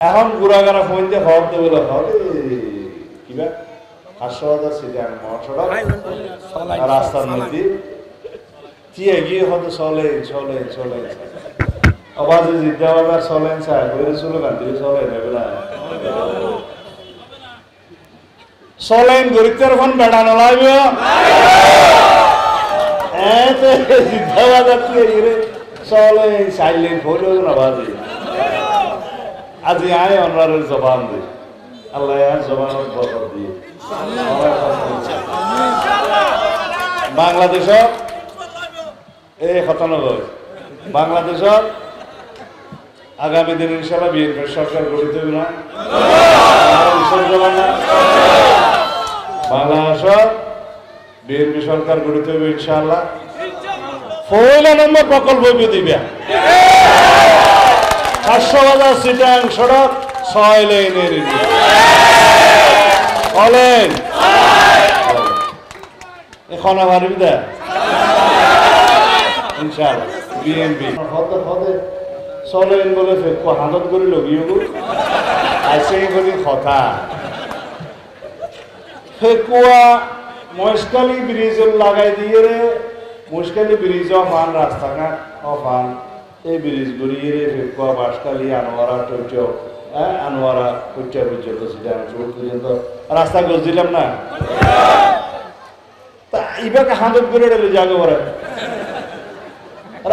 এখন গুড়াগাড়া ফোন দিয়ে খবর দেবে কিবা 500,000 সিটে মহাসড়ক রাস্তার মধ্যে কি এগিয়ে হয়তো চলে চলে চলে আওয়াজে জিজ্ঞাসা চলেন স্যার বলে শুনে গান দিয়ে চলে নেবে না চলেন গরিবদের ফোন বেড়ানো লাগবে জিজ্ঞাসা চলে সাইলেন্ট হলেও না বাজে আজি আয় অনরারের জবান দে আল্লাহ জবানের বরকত দিয়ে বাংলাদেশত এই ঘটনাগত বাংলাদেশত আগামী দিন ইনশাআল্লাহ বিএনপি সরকার গঠিত হবে না বাংলাদেশত বিএনপি সরকার গঠিত হবে ইনশাআল্লাহ 4 নম্বর প্রকল্প দিবে 500,000 সিটাং সড়ক 6 লেনের বলেন এখন আমার বিদা ইনশাআল্লাহ বিএনপি হতে হতে চলেন বলে হাতত করে লগিও আইসে বলি কথা ফেকুয়া মহেশখালী ব্রিজ লাগাই দিয়ে রে মহেশখালী ব্রিজ অফান রাস্তাঘাট অফান এই ব্রিজ গড়িয়ে রে ফেকুয়া বাঁশখালী আনোয়ারা টৈচ আনোয়ারা টৈচা পর্যন্ত সিটাং পর্যন্ত রাস্তা গোছ দিলাম না তা ইবাকে হাতত করে ডেলে জাগে পড়ে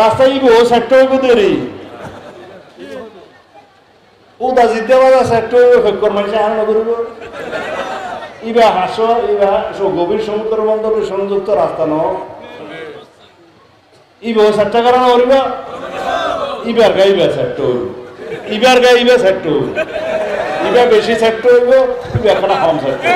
রাস্তা ইবো সেক্টর দেরি ও দাজিতে বাজা সেক্টর ফেকুয়ার মানুষ আন করব ইবা হাসো ইবা গভীর সমুদ্র বন্দরের সংযুক্ত রাস্তা ন ইবো সেক্টর কারণ করিবা ইবার গাইবা সেক্টর ইবার গাইবা সেক্টর ইবা বেশি সেক্টর হইব ইবা কম সেক্টর